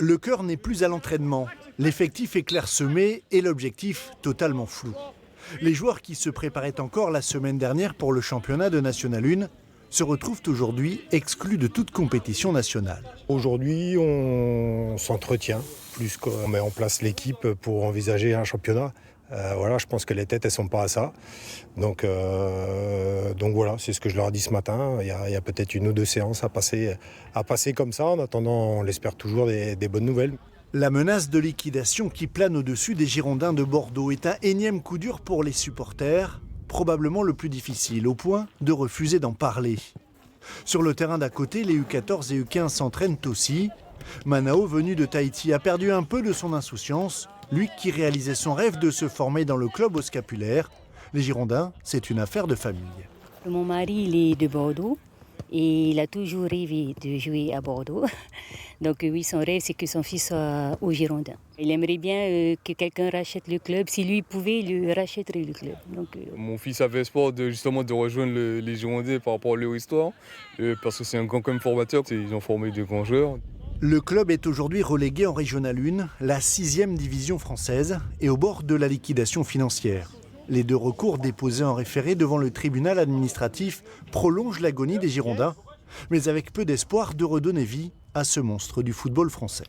Le cœur n'est plus à l'entraînement. L'effectif est clairsemé et l'objectif totalement flou. Les joueurs qui se préparaient encore la semaine dernière pour le championnat de National 1 se retrouvent aujourd'hui exclus de toute compétition nationale. Aujourd'hui, on s'entretient, plus qu'on met en place l'équipe pour envisager un championnat. Je pense que les têtes, elles ne sont pas à ça. Donc voilà, c'est ce que je leur ai dit ce matin. Il y a peut-être 1 ou 2 séances à passer comme ça. En attendant, on l'espère toujours des bonnes nouvelles. La menace de liquidation qui plane au-dessus des Girondins de Bordeaux est un énième coup dur pour les supporters, probablement le plus difficile, au point de refuser d'en parler. Sur le terrain d'à côté, les U14 et U15 s'entraînent aussi. Manao, venu de Tahiti, a perdu un peu de son insouciance, lui qui réalisait son rêve de se former dans le club au Scapulaire. Les Girondins, c'est une affaire de famille. Mon mari, il est de Bordeaux et il a toujours rêvé de jouer à Bordeaux. Donc oui, son rêve, c'est que son fils soit au Girondins. Il aimerait bien que quelqu'un rachète le club. Si lui pouvait, il rachèterait le club. Mon fils avait espoir de rejoindre les Girondins par rapport à leur histoire, parce que c'est un grand comme formateur. Ils ont formé de grands joueurs. Le club est aujourd'hui relégué en Régional 1, la 6e division française, et au bord de la liquidation financière. Les 2 recours déposés en référé devant le tribunal administratif prolongent l'agonie des Girondins, mais avec peu d'espoir de redonner vie à ce monstre du football français.